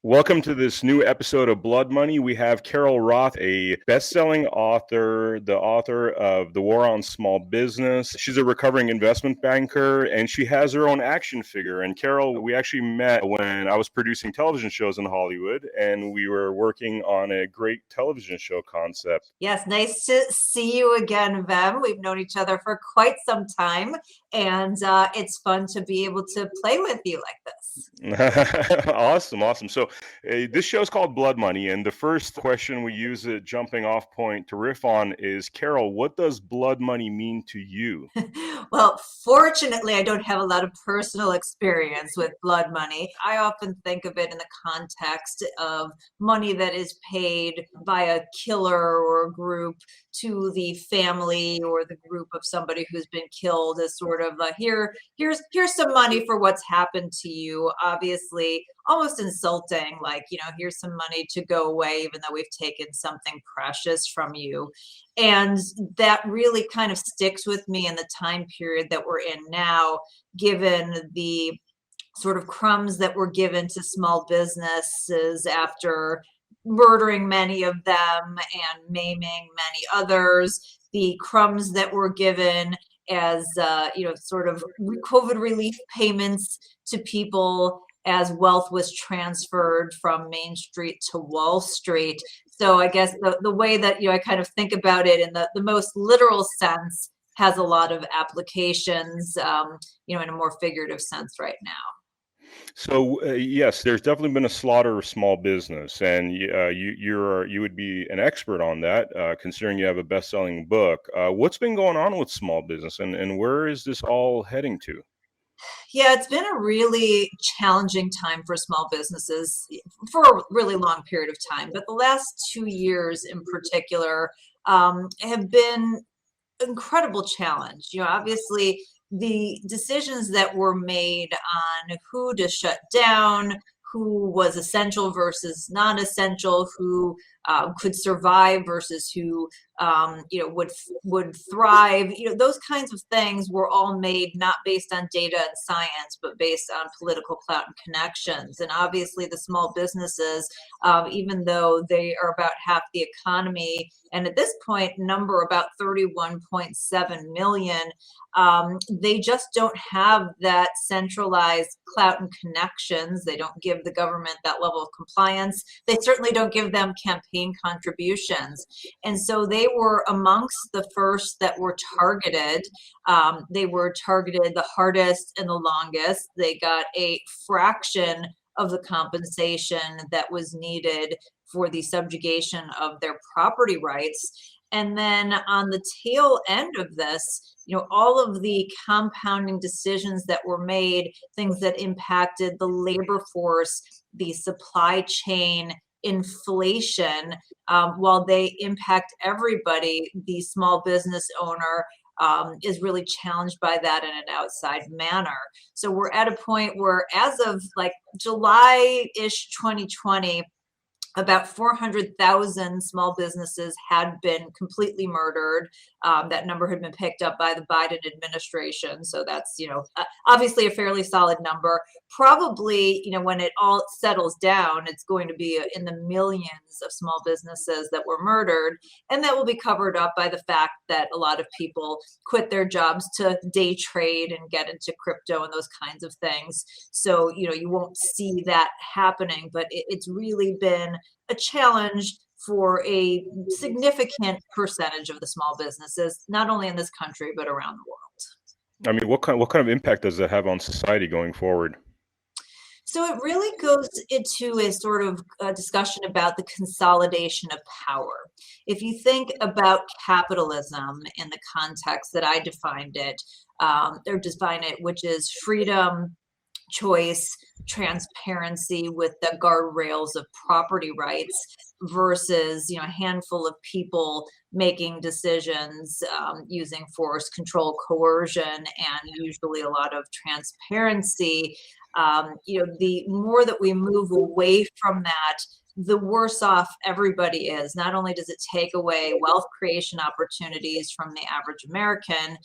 Welcome to this new episode of Blood Money. We have Carol Roth, a best-selling author, the author of The War on Small Business. She's a recovering investment banker, and she has her own action figure. And Carol, we actually met when I was producing television shows in Hollywood, and we were working on a great television show concept. Yes, nice to see you again, Vem. We've known each other for quite some time, and it's fun to be able to play with you like this. Awesome. So this show is called Blood Money, and the first question we use a jumping off point to riff on is, Carol, what does blood money mean to you? Well, fortunately, I don't have a lot of personal experience with blood money. I often think of it in the context of money that is paid by a killer or a group to the family or the group of somebody who's been killed as sort of here's some money for what's happened to you. Obviously, almost insulting, like, here's some money to go away, even though we've taken something precious from you. And that really kind of sticks with me in the time period that we're in now, given the sort of crumbs that were given to small businesses after murdering many of them and maiming many others, the crumbs that were given as sort of COVID relief payments to people as wealth was transferred from Main Street to Wall Street. So I guess the way that I kind of think about it in the most literal sense has a lot of applications, in a more figurative sense right now. So yes, there's definitely been a slaughter of small business, and you would be an expert on that, considering you have a best-selling book. What's been going on with small business, and where is this all heading to? Yeah, it's been a really challenging time for small businesses for a really long period of time, but the last 2 years in particular have been incredible challenge. Obviously the decisions that were made on who to shut down, who was essential versus non-essential, who could survive versus who would thrive. Those kinds of things were all made not based on data and science, but based on political clout and connections. And obviously, the small businesses, even though they are about half the economy, and at this point number about 31.7 million, they just don't have that centralized clout and connections. They don't give the government that level of compliance. They certainly don't give them campaign contributions. And so they were amongst the first that were targeted. They were targeted the hardest and the longest. They got a fraction of the compensation that was needed for the subjugation of their property rights. And then on the tail end of this, all of the compounding decisions that were made, things that impacted the labor force, the supply chain, inflation, while they impact everybody, the small business owner is really challenged by that in an outside manner. So we're at a point where, as of like July-ish 2020, about 400,000 small businesses had been completely murdered. That number had been picked up by the Biden administration. So that's, obviously a fairly solid number. Probably, when it all settles down, it's going to be in the millions of small businesses that were murdered. And that will be covered up by the fact that a lot of people quit their jobs to day trade and get into crypto and those kinds of things. So, you won't see that happening, but it's really been a challenge for a significant percentage of the small businesses, not only in this country, but around the world. I mean, what kind of impact does that have on society going forward? So it really goes into a sort of discussion about the consolidation of power. If you think about capitalism in the context that I defined it, which is freedom, choice, transparency with the guardrails of property rights versus a handful of people making decisions using force, control, coercion, and usually a lot of transparency. The more that we move away from that, the worse off everybody is. Not only does it take away wealth creation opportunities from the average American,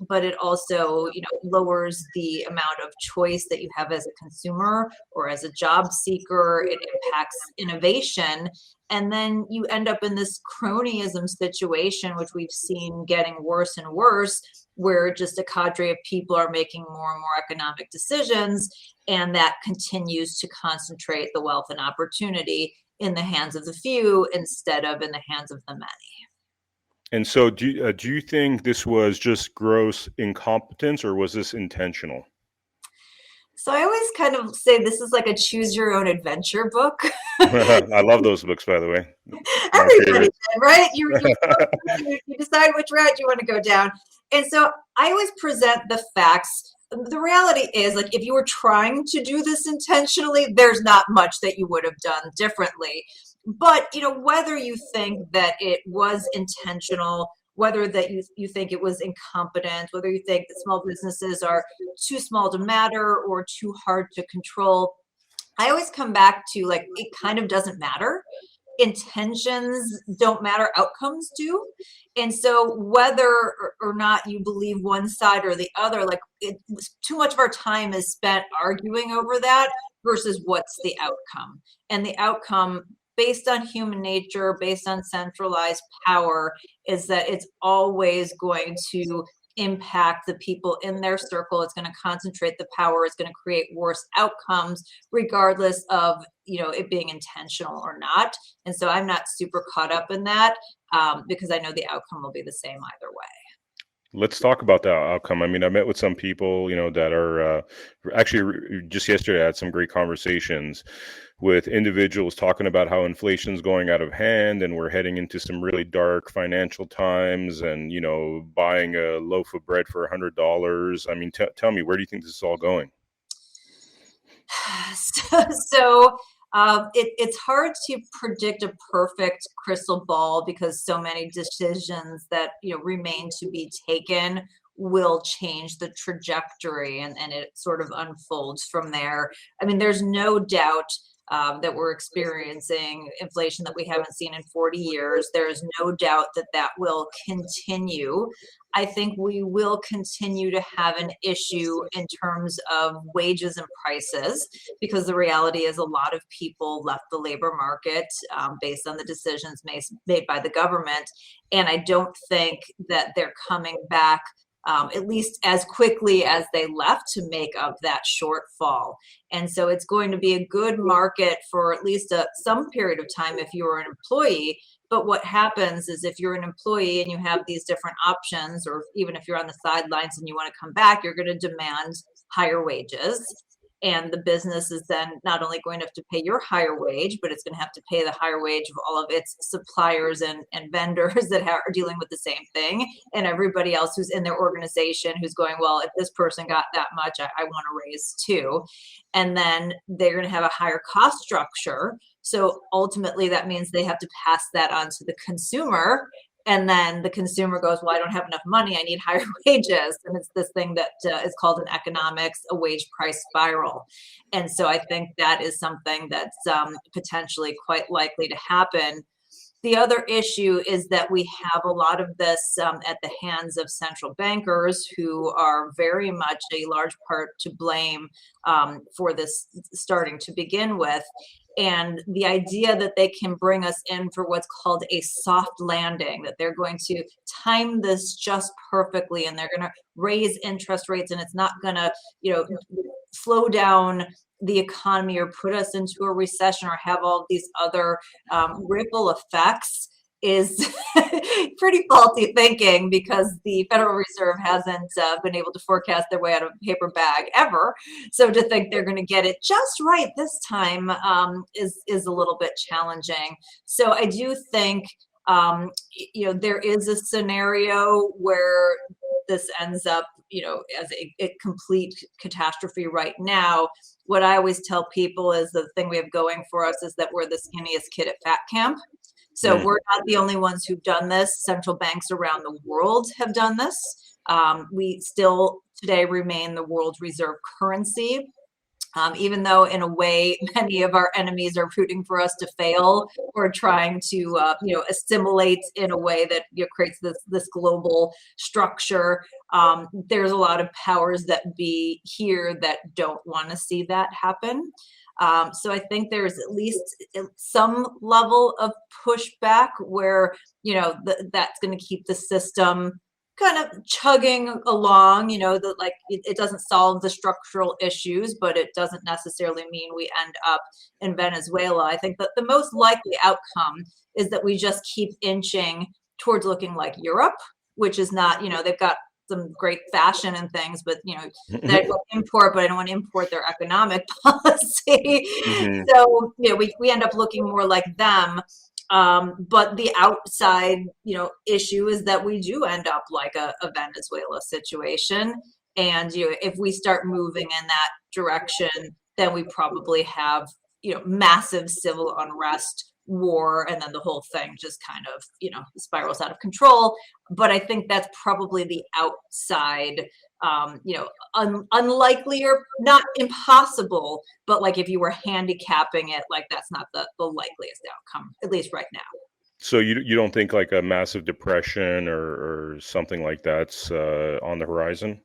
but it also, lowers the amount of choice that you have as a consumer or as a job seeker. It impacts innovation. And then you end up in this cronyism situation, which we've seen getting worse and worse, where just a cadre of people are making more and more economic decisions, and that continues to concentrate the wealth and opportunity in the hands of the few instead of in the hands of the many. And so, do you think this was just gross incompetence, or was this intentional? So I always kind of say this is like a choose your own adventure book. I love those books, by the way. My Everybody favorite. did, right? You decide which route you want to go down. And so I always present the facts. The reality is, like, if you were trying to do this intentionally, there's not much that you would have done differently. But, whether you think that it was intentional, whether that you think it was incompetent, whether you think that small businesses are too small to matter or too hard to control, I always come back to, like, it kind of doesn't matter. Intentions don't matter, outcomes do. And so whether or not you believe one side or the other, like, too much of our time is spent arguing over that versus what's the outcome. And the outcome, based on human nature, based on centralized power, is that it's always going to impact the people in their circle. It's going to concentrate the power. It's going to create worse outcomes, regardless of it being intentional or not. And so I'm not super caught up in that, because I know the outcome will be the same either way. Let's talk about that outcome. I mean, I met with some people, that are actually just yesterday. I had some great conversations with individuals talking about how inflation's going out of hand and we're heading into some really dark financial times, and buying a loaf of bread for $100. I mean, tell me, where do you think this is all going? So it's hard to predict a perfect crystal ball, because so many decisions that remain to be taken will change the trajectory, and it sort of unfolds from there. I mean, there's no doubt that we're experiencing inflation that we haven't seen in 40 years. There is no doubt that that will continue. I think we will continue to have an issue in terms of wages and prices, because the reality is a lot of people left the labor market based on the decisions made by the government. And I don't think that they're coming back at least as quickly as they left to make up that shortfall. And so it's going to be a good market for at least some period of time if you're an employee. But what happens is, if you're an employee and you have these different options, or even if you're on the sidelines and you want to come back, you're going to demand higher wages. And the business is then not only going to have to pay your higher wage, but it's going to have to pay the higher wage of all of its suppliers and vendors that are dealing with the same thing, and everybody else who's in their organization who's going, well, if this person got that much, I want to raise too. And then they're going to have a higher cost structure. So ultimately, that means they have to pass that on to the consumer. And then the consumer goes, well, I don't have enough money. I need higher wages. And it's this thing that is called in economics a wage price spiral. And so I think that is something that's potentially quite likely to happen. The other issue is that we have a lot of this at the hands of central bankers, who are very much a large part to blame for this starting to begin with. And the idea that they can bring us in for what's called a soft landing, that they're going to time this just perfectly, and they're going to raise interest rates, and it's not going to, slow down the economy or put us into a recession or have all these other ripple effects, is pretty faulty thinking, because the Federal Reserve hasn't been able to forecast their way out of a paper bag ever. So to think they're going to get it just right this time is a little bit challenging. So I do think there is a scenario where this ends up as a complete catastrophe right now. What I always tell people is, the thing we have going for us is that we're the skinniest kid at fat camp. So we're not the only ones who've done this. Central banks around the world have done this. We still today remain the world reserve currency. Even though in a way many of our enemies are rooting for us to fail or trying to assimilate in a way that creates this global structure. There's a lot of powers that be here that don't want to see that happen. So I think there's at least some level of pushback where that's going to keep the system kind of chugging along, that like it doesn't solve the structural issues, but it doesn't necessarily mean we end up in Venezuela. I think that the most likely outcome is that we just keep inching towards looking like Europe, which is not, they've got some great fashion and things, but they will import, but I don't want to import their economic policy. Mhm. So we end up looking more like them. But the outside, issue is that we do end up like a Venezuela situation. And if we start moving in that direction, then we probably have, massive civil unrest, war, and then the whole thing just kind of, spirals out of control. But I think that's probably the outside, unlikely or not impossible, but like if you were handicapping it, like that's not the likeliest outcome, at least right now. So you don't think like a massive depression or something like that's on the horizon?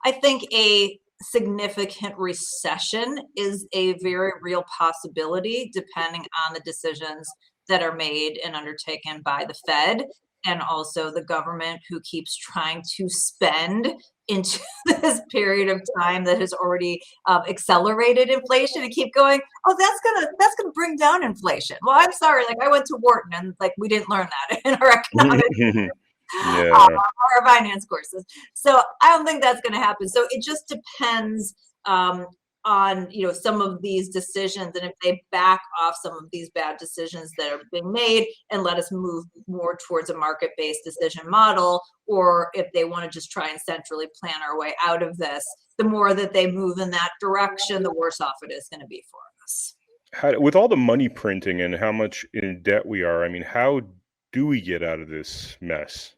I think a significant recession is a very real possibility depending on the decisions that are made and undertaken by the Fed and also the government, who keeps trying to spend into this period of time that has already accelerated inflation and keep going, oh, that's gonna bring down inflation. Well, I'm sorry, like I went to Wharton and like we didn't learn that in our economics Yeah. or finance courses. So I don't think that's going to happen. So it just depends on some of these decisions, and if they back off some of these bad decisions that are being made and let us move more towards a market-based decision model, or if they want to just try and centrally plan our way out of this. The more that they move in that direction, the worse off it is going to be for us. With all the money printing and how much in debt we are, I mean, how do we get out of this mess?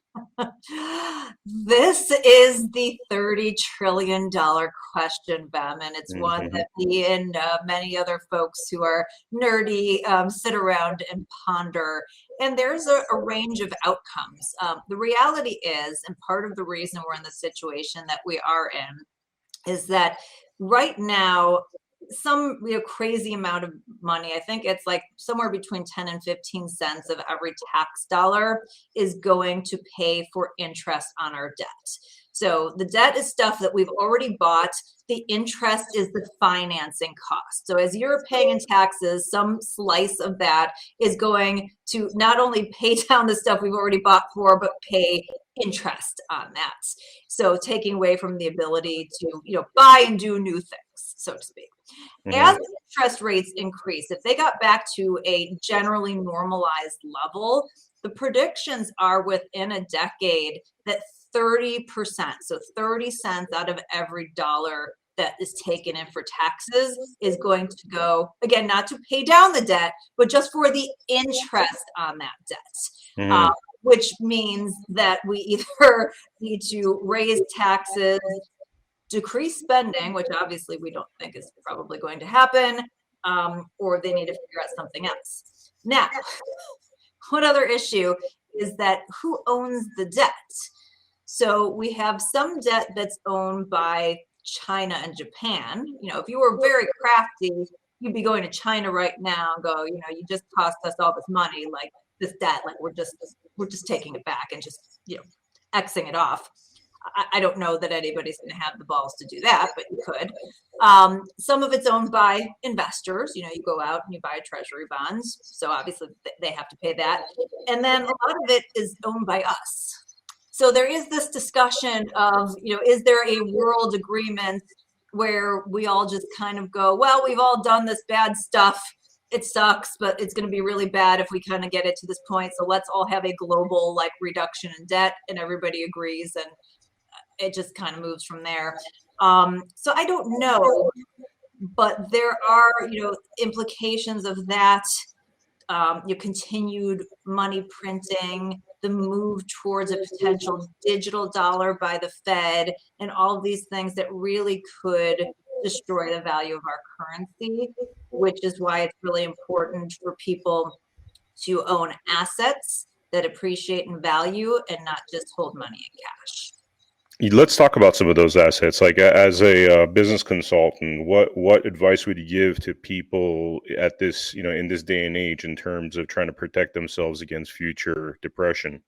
This is the $30 trillion question, Bem, and it's one Mhm. that me and many other folks who are nerdy sit around and ponder. And there's a range of outcomes. The reality is, and part of the reason we're in the situation that we are in, is that right now some crazy amount of money, I think it's like somewhere between 10 and 15 cents of every tax dollar, is going to pay for interest on our debt. So the debt is stuff that we've already bought. The interest is the financing cost. So as you're paying in taxes, some slice of that is going to not only pay down the stuff we've already bought for, but pay interest on that. So taking away from the ability to buy and do new things, so to speak. As Mhm. interest rates increase, if they got back to a generally normalized level, the predictions are within a decade that 30%, so 30 cents out of every dollar that is taken in for taxes, is going to go, again, not to pay down the debt, but just for the interest on that debt. Uh, Mhm. which means that we either need to raise taxes, decrease spending, which obviously we don't think is probably going to happen, or they need to figure out something else. Now, one other issue is that who owns the debt? So we have some debt that's owned by China and Japan. If you were very crafty, you'd be going to China right now and go, you just cost us all this money, like this debt, like we're just taking it back and just Xing it off. I don't know that anybody's going to have the balls to do that, but you could. Some of it's owned by investors. You go out and you buy treasury bonds. So obviously they have to pay that. And then a lot of it is owned by us. So there is this discussion of, is there a world agreement where we all just kind of go, well, we've all done this bad stuff. It sucks, but it's going to be really bad if we kind of get it to this point. So let's all have a global like reduction in debt, and everybody agrees, and it just kind of moves from there. So I don't know, but there are, implications of that, your continued money printing, the move towards a potential digital dollar by the Fed, and all of these things that really could destroy the value of our currency, which is why it's really important for people to own assets that appreciate in value and not just hold money in cash. Let's talk about some of those assets. Like as a business consultant, what advice would you give to people at this, in this day and age in terms of trying to protect themselves against future depression?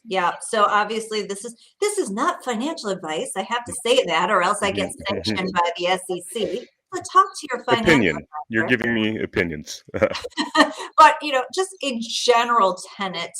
Yeah, so obviously this is not financial advice. I have to say that, or else I get sanctioned by the SEC. So talk to your financial Opinion. You're advisor. giving me opinions. But just a general tenet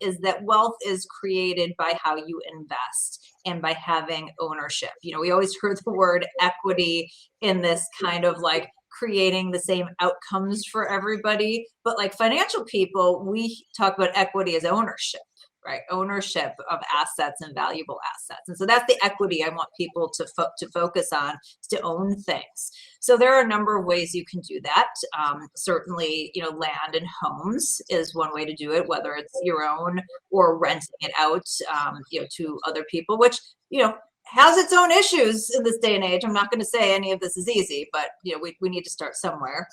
is that wealth is created by how you invest and by having ownership. We always heard the word equity in this kind of like creating the same outcomes for everybody. But like financial people, we talk about equity as ownership. Right, ownership of assets and valuable assets, and so that's the equity I want people to focus on, is to own things. So there are a number of ways you can do that. Certainly, land and homes is one way to do it, whether it's your own or renting it out, to other people, which has its own issues in this day and age. I'm not going to say any of this is easy, but we need to start somewhere.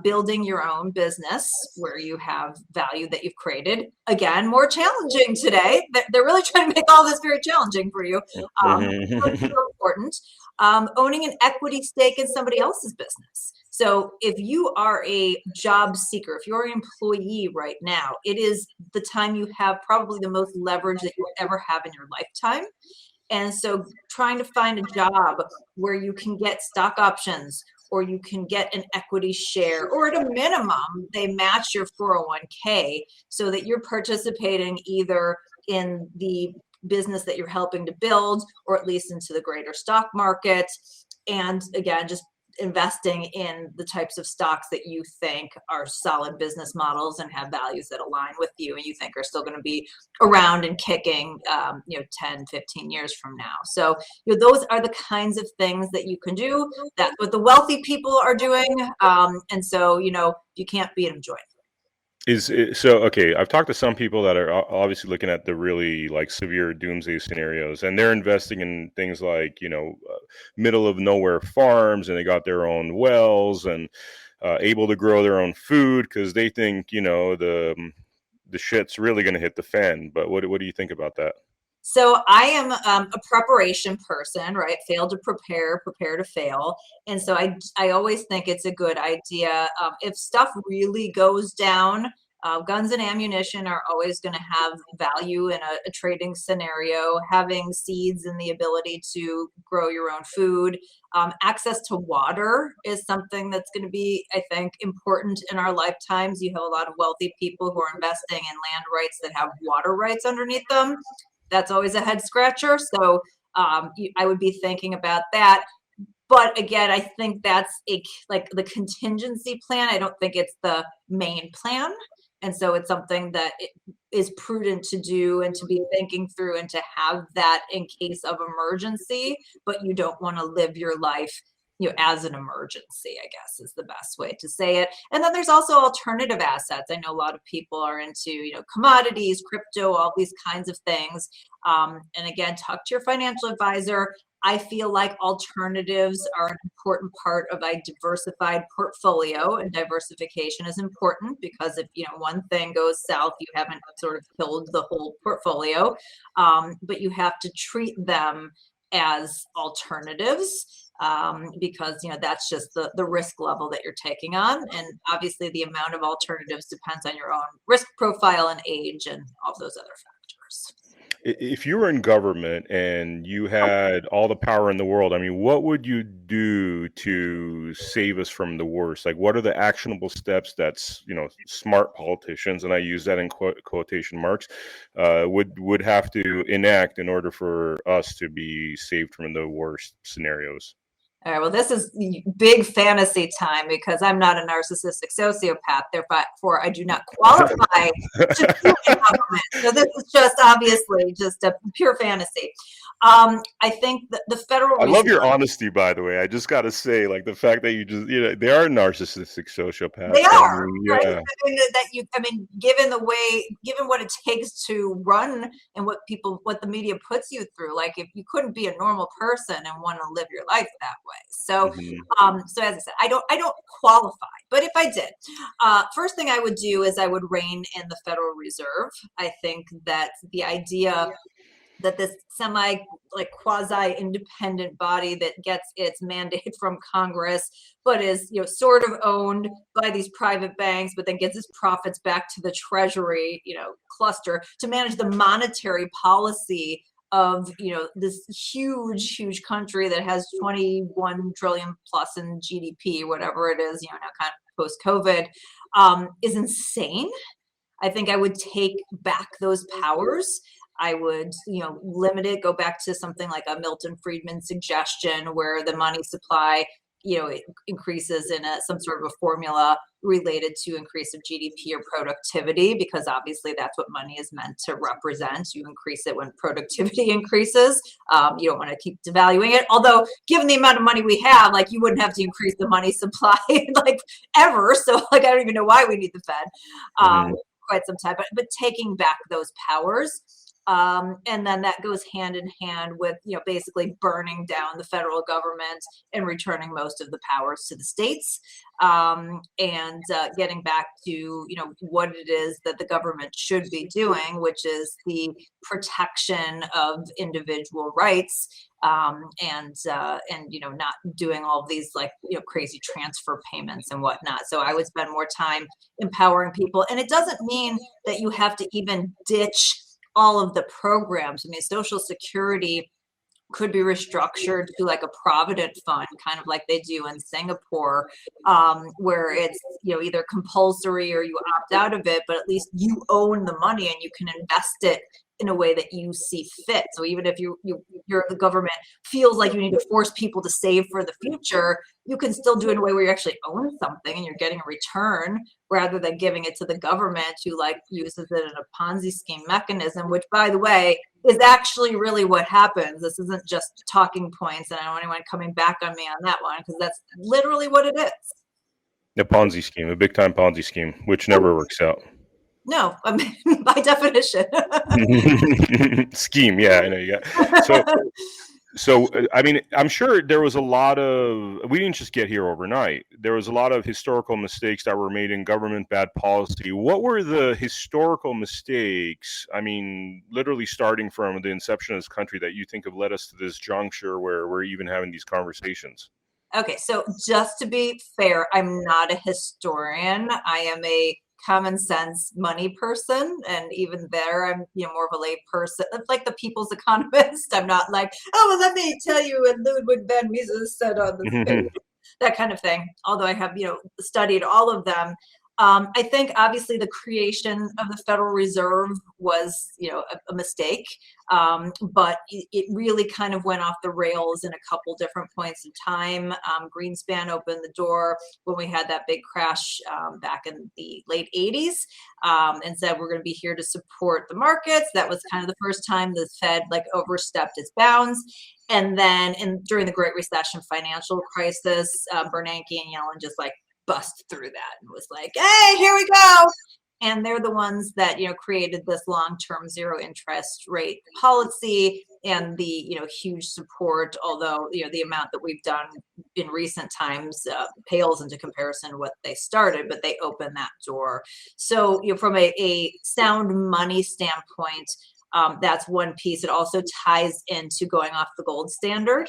Building your own business where you have value that you've created. Again, more challenging today. They're really trying to make all this very challenging for you. It's so important. Owning an equity stake in somebody else's business. So if you are a job seeker, if you're an employee right now, it is the time you have probably the most leverage that you'll ever have in your lifetime. And so trying to find a job where you can get stock options, or you can get an equity share, or at a minimum, they match your 401k so that you're participating either in the business that you're helping to build, or at least into the greater stock market. And again, just investing in the types of stocks that you think are solid business models and have values that align with you and you think are still going to be around and kicking 10, 15 years from now. So those are the kinds of things that you can do. That's what the wealthy people are doing. And so you can't beat them, join. Okay, I've talked to some people that are obviously looking at the really like severe doomsday scenarios, and they're investing in things like middle of nowhere farms, and they got their own wells and able to grow their own food because they think the shit's really going to hit the fan. But what do you think about that? So I am a preparation person, right? Fail to prepare, prepare to fail. And so I always think it's a good idea. If stuff really goes down, guns and ammunition are always going to have value in a trading scenario. Having seeds and the ability to grow your own food. Access to water is something that's going to be, I think, important in our lifetimes. You have a lot of wealthy people who are investing in land rights that have water rights underneath them. That's always a head scratcher. So I would be thinking about that. But again, I think that's like the contingency plan. I don't think it's the main plan. And so it's something that is prudent to do and to be thinking through and to have that in case of emergency, but you don't want to live your life as an emergency, I guess is the best way to say it. And then there's also alternative assets. I know a lot of people are into, commodities, crypto, all these kinds of things. And again, talk to your financial advisor. I feel like alternatives are an important part of a diversified portfolio, and diversification is important because if one thing goes south, you haven't sort of killed the whole portfolio. But you have to treat them as alternatives. Because that's just the risk level that you're taking on, and obviously the amount of alternatives depends on your own risk profile and age and all those other factors. If you were in government and you had all the power in the world, I mean, what would you do to save us from the worst? Like, what are the actionable steps that's, smart politicians, and I use that in quotation marks, would have to enact in order for us to be saved from the worst scenarios? All right, well, this is big fantasy time because I'm not a narcissistic sociopath. Therefore, I do not qualify to be in government. So this is just obviously just a pure fantasy. I think that the Federal I love Reserve, your honesty, by the way. I just got to say, like the fact that you just, they are narcissistic they sociopaths. I are, mean, right? yeah. Given the way, given what it takes to run and what the media puts you through, like if you couldn't be a normal person and want to live your life that way. So, Hmm. so as I said, I don't qualify, but if I did, first thing I would do is I would rein in the Federal Reserve. I think that the idea that this semi like quasi independent body that gets its mandate from Congress, but is sort of owned by these private banks, but then gets its profits back to the Treasury cluster to manage the monetary policy of this huge country that has 21 trillion plus in GDP, whatever it is, now kind of post COVID, is insane. I think I would take back those powers. I would, limit it, go back to something like a Milton Friedman suggestion where the money supply, it increases in some sort of a formula related to increase of GDP or productivity, because obviously that's what money is meant to represent. You increase it when productivity increases. You don't want to keep devaluing it. Although, given the amount of money we have, like you wouldn't have to increase the money supply like ever. So, like I don't even know why we need the Fed. Hmm. Quite some time, but taking back those powers. And then that goes hand in hand with, basically burning down the federal government and returning most of the powers to the states, and getting back to, what it is that the government should be doing, which is the protection of individual rights, and not doing all of these like crazy transfer payments and whatnot. So I would spend more time empowering people, and it doesn't mean that you have to even ditch all of the programs. I mean, Social Security could be restructured to like a provident fund, kind of like they do in Singapore, where it's either compulsory or you opt out of it, but at least you own the money and you can invest it in a way that you see fit. So even if the government feels like you need to force people to save for the future, you can still do it in a way where you actually own something and you're getting a return, rather than giving it to the government who like uses it in a Ponzi scheme mechanism, which, by the way, is actually really what happens. This isn't just talking points, and I don't want anyone coming back on me on that one, because that's literally what it is. A Ponzi scheme, a big time Ponzi scheme, which never works out. No, I mean, by definition. Scheme, yeah, I know you got. So, I mean, I'm sure there was a lot of, we didn't just get here overnight. There was a lot of historical mistakes that were made in government, bad policy. What were the historical mistakes? I mean, literally starting from the inception of this country, that you think have led us to this juncture where we're even having these conversations? Okay, so just to be fair, I'm not a historian. I am a common sense money person, and even there, I'm more of a lay person, like the people's economist. I'm not like, oh, well, let me tell you what Ludwig van Mises said on this page, that kind of thing. Although I have studied all of them. I think obviously the creation of the Federal Reserve was a mistake, but it really kind of went off the rails in a couple different points in time. Greenspan opened the door when we had that big crash back in the late 80s, and said we're going to be here to support the markets. That was kind of the first time the Fed like overstepped its bounds. And then during the Great Recession financial crisis, Bernanke and Yellen just like bust through that and was like, hey, here we go. And they're the ones that created this long-term zero interest rate policy, and the huge support, although the amount that we've done in recent times pales into comparison to what they started, but they opened that door. So from a sound money standpoint, that's one piece. It also ties into going off the gold standard,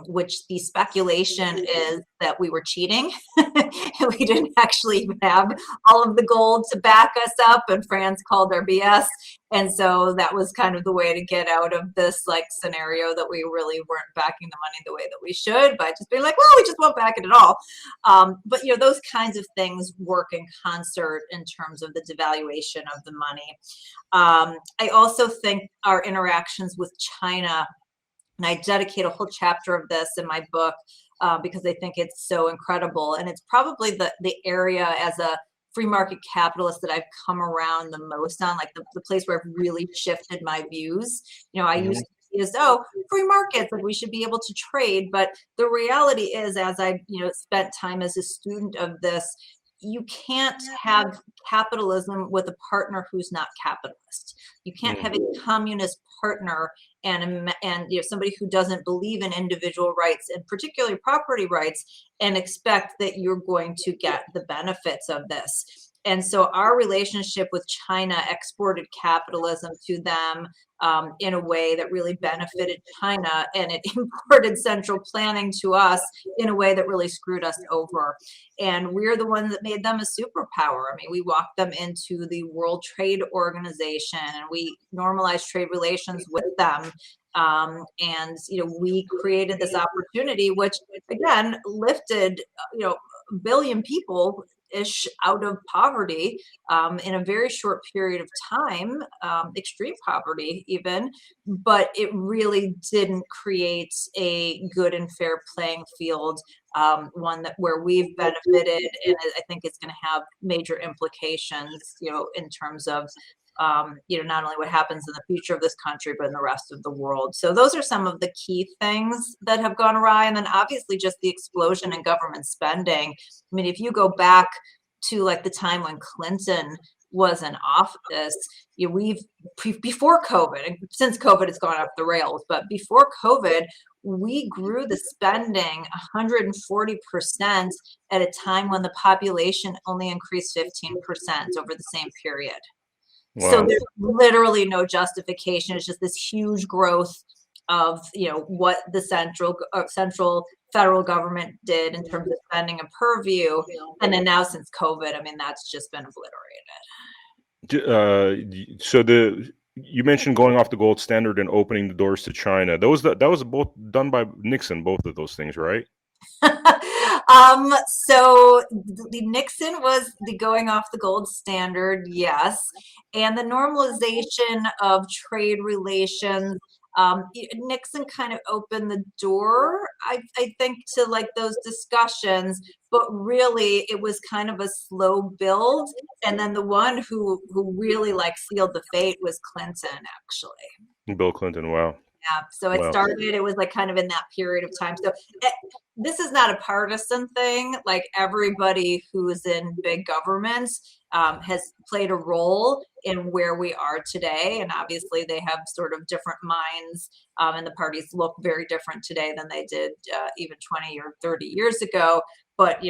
which the speculation is that we were cheating. We didn't actually even have all of the gold to back us up, and France called our BS. And so that was kind of the way to get out of this like scenario that we really weren't backing the money the way that we should, by just being like, well, we just won't back it at all. But those kinds of things work in concert in terms of the devaluation of the money. I also think our interactions with China, and I dedicate a whole chapter of this in my book, because I think it's so incredible. And it's probably the area as a free market capitalist that I've come around the most on, like the place where I've really shifted my views. I used to be is, oh, free markets, like we should be able to trade. But the reality is, as I, spent time as a student of this, you can't have capitalism with a partner who's not capitalist. You can't have a communist partner and somebody who doesn't believe in individual rights and particularly property rights and expect that you're going to get the benefits of this. And so our relationship with China exported capitalism to them in a way that really benefited China, and it imported central planning to us in a way that really screwed us over. And we're the ones that made them a superpower. I mean, we walked them into the World Trade Organization, and we normalized trade relations with them. We created this opportunity, which again lifted, a billion people ish out of poverty in a very short period of time, extreme poverty even, but it really didn't create a good and fair playing field, one that where we've benefited, and I think it's going to have major implications, in terms of not only what happens in the future of this country, but in the rest of the world. So those are some of the key things that have gone awry. And then obviously just the explosion in government spending. I mean, if you go back to like the time when Clinton was in office, before COVID, and since COVID has gone off the rails, but before COVID, we grew the spending 140% at a time when the population only increased 15% over the same period. Wow. So there's literally no justification. It's just this huge growth of, what the central federal government did in terms of spending and purview. And then now since COVID, I mean, that's just been obliterated. So you mentioned going off the gold standard and opening the doors to China. That was both done by Nixon, both of those things, right? So the Nixon was the going off the gold standard, yes, and the normalization of trade relations. Nixon kind of opened the door, I think, to like those discussions, but really it was kind of a slow build. And then the one who really like sealed the fate was Clinton, actually. Bill Clinton. Wow. Yeah, so it was like kind of in that period of time. So this is not a partisan thing. Like everybody who's in big governments has played a role in where we are today. And obviously they have sort of different minds, and the parties look very different today than they did even 20 or 30 years ago. But,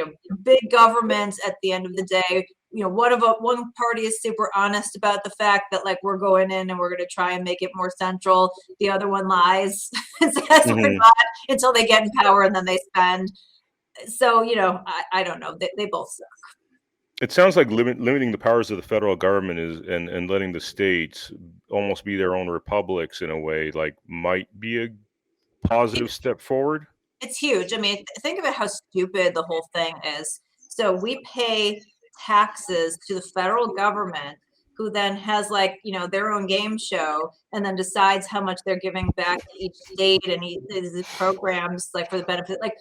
big governments at the end of the day, one party is super honest about the fact that like we're going in and we're going to try and make it more central. The other one lies and says we're not until they get in power and then they spend. So, I don't know. They both suck. It sounds like limiting the powers of the federal government and letting the states almost be their own republics in a way, like might be a positive step forward. It's huge. I mean, think about how stupid the whole thing is. So we pay taxes to the federal government, who then has like, their own game show and then decides how much they're giving back to each state and these programs like for the benefit. Like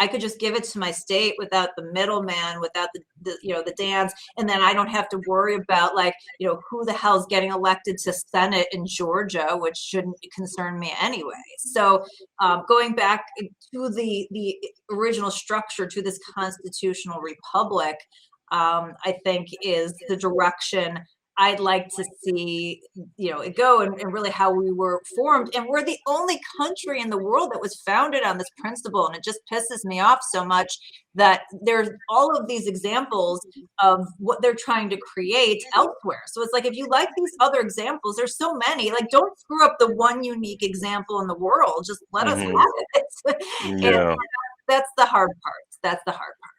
I could just give it to my state without the middleman, without the dance, and then I don't have to worry about like, who the hell's getting elected to Senate in Georgia, which shouldn't concern me anyway. So going back to the original structure, to this constitutional republic, I think is the direction I'd like to see, it go, and really how we were formed. And we're the only country in the world that was founded on this principle. And it just pisses me off so much that there's all of these examples of what they're trying to create elsewhere. So it's like, if you like these other examples, there's so many, like, don't screw up the one unique example in the world. Just let us have it. Yeah. And that's the hard part. That's the hard part.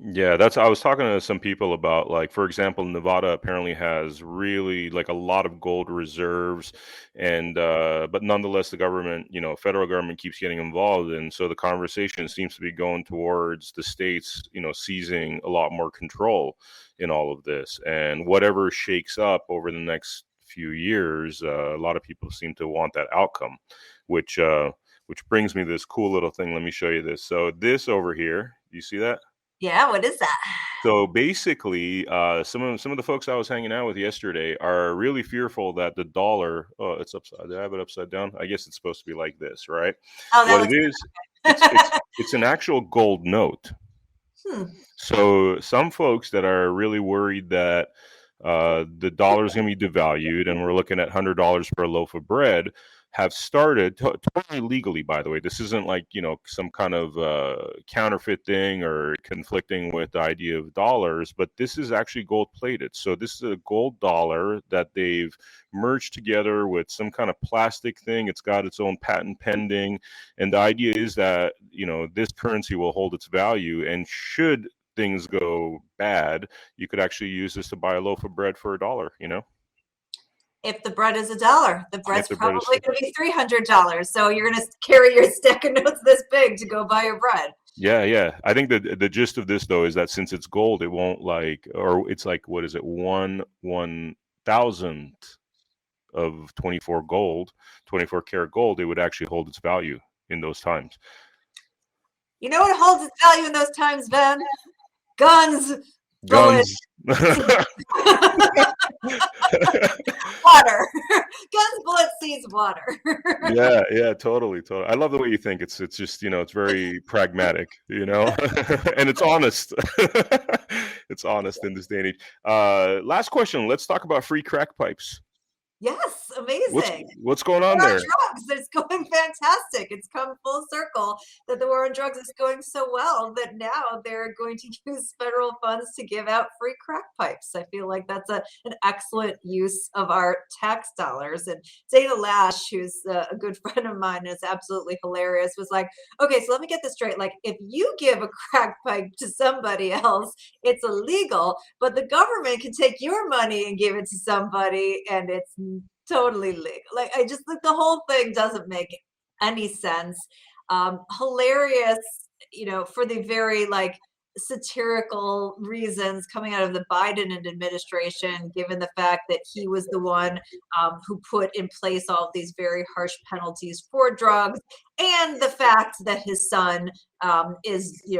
Yeah, I was talking to some people about, like, for example, Nevada apparently has really like a lot of gold reserves, and but nonetheless the government, federal government keeps getting involved, and so the conversation seems to be going towards the states, seizing a lot more control in all of this, and whatever shakes up over the next few years, a lot of people seem to want that outcome, which brings me to this cool little thing. Let me show you this. So this over here, you see that? Yeah, what is that? So basically, some of the folks I was hanging out with yesterday are really fearful that the dollar. Oh, it's upside. Did I have it upside down? I guess it's supposed to be like this, right? Oh, that What it looks is, it's it's good. it's an actual gold note. Hmm. So some folks that are really worried that the dollar is going to be devalued, and we're looking at $100 for a loaf of bread, have started totally legally. By the way, this isn't like some kind of counterfeit thing or conflicting with the idea of dollars, but this is actually gold plated. So this is a gold dollar that they've merged together with some kind of plastic thing. It's got its own patent pending, and the idea is that this currency will hold its value, and should things go bad, you could actually use this to buy a loaf of bread for $1. If the bread is $1, the If bread's the bread is probably going to be $300. So you're going to carry your stack of notes this big to go buy your bread. yeah. I think that the gist of this though is that since it's gold, it won't or it's like, what is it, 1/1000th of 24 karat gold, it would actually hold its value in those times. You know what holds its value in those times, Ben? Guns, bullets, Guns. water. Guns, bullets, seeds, water. Yeah, totally. I love the way you think. It's just, it's very pragmatic, and it's honest. It's honest in this day and age. Last question. Let's talk about free crack pipes. Yes, What's amazing. what's going on War on there? drugs. It's going fantastic. It's come full circle that the war on drugs is going so well that now they're going to use federal funds to give out free crack pipes. I feel like that's an excellent use of our tax dollars. And Dana Lash, who's a good friend of mine, is absolutely hilarious, was like, okay, so let me get this straight. Like, if you give a crack pipe to somebody else, it's illegal, but the government can take your money and give it to somebody, and it's totally legal. Like, I just think the whole thing doesn't make any sense. Hilarious, for the very satirical reasons coming out of the Biden administration, given the fact that he was the one who put in place all of these very harsh penalties for drugs, and the fact that his son is, a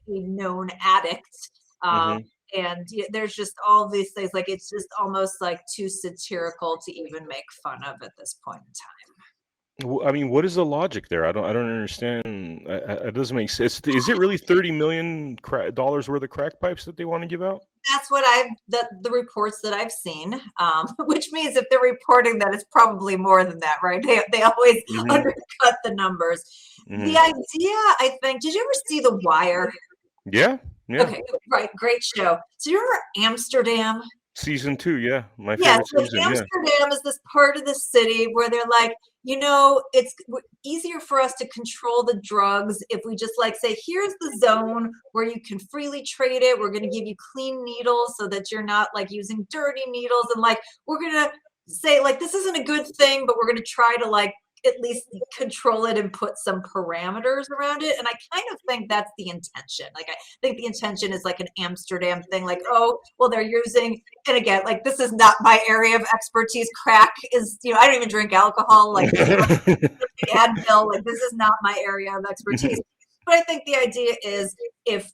known addict. Um, Hmm. and there's just all these things, like it's just almost like too satirical to even make fun of at this point in time. I mean, what is the logic there? I don't understand. It doesn't make sense. Is it really $30 million worth of crack pipes that they want to give out? That's what the reports that I've seen, which means if they're reporting that, it's probably more than that, right? They always Hmm. undercut the numbers. Hmm. The idea, I think, did you ever see The Wire? Yeah. Okay, right, great show. So you remember Amsterdam? Season 2, yeah, my Yeah, favorite so season. Yeah. Amsterdam is this part of the city where they're like, it's easier for us to control the drugs if we just say, here's the zone where you can freely trade it. We're going to give you clean needles so that you're not using dirty needles. And we're going to say this isn't a good thing, but we're going to try to at least control it and put some parameters around it. And I kind of think that's the intention. I think the intention is an Amsterdam thing, oh, well, they're using, and again, this is not my area of expertise. Crack is, I don't even drink alcohol, Advil, this is not my area of expertise. But I think the idea is, if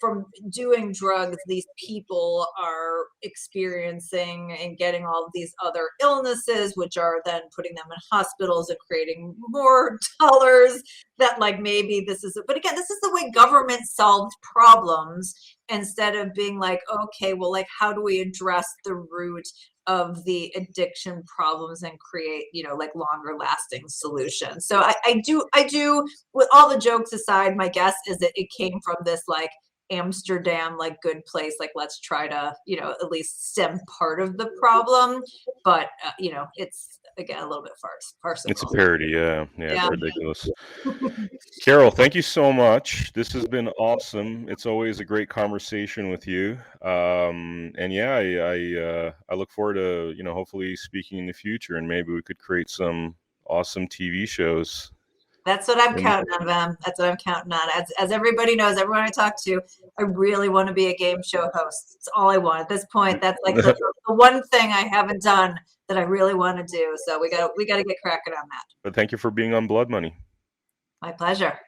from doing drugs, these people are experiencing and getting all of these other illnesses, which are then putting them in hospitals and creating more dollars, that maybe this is, but again, this is the way government solved problems, instead of being okay, well, how do we address the root of the addiction problems and create longer lasting solutions. So I do, with all the jokes aside, my guess is that it came from this Amsterdam good place, let's try to at least stem part of the problem, but it's again a little bit farcical. It's a parody, yeah, Yeah. ridiculous. Carol, thank you so much. This has been awesome. It's always a great conversation with you. And yeah, I look forward to hopefully speaking in the future, and maybe we could create some awesome TV shows. That's what I'm And counting on, Vam. That's what I'm counting on. As everybody knows, everyone I talk to, I really want to be a game show host. It's all I want at this point. That's the one thing I haven't done that I really want to do. So we got to get cracking on that. But thank you for being on Blood Money. My pleasure.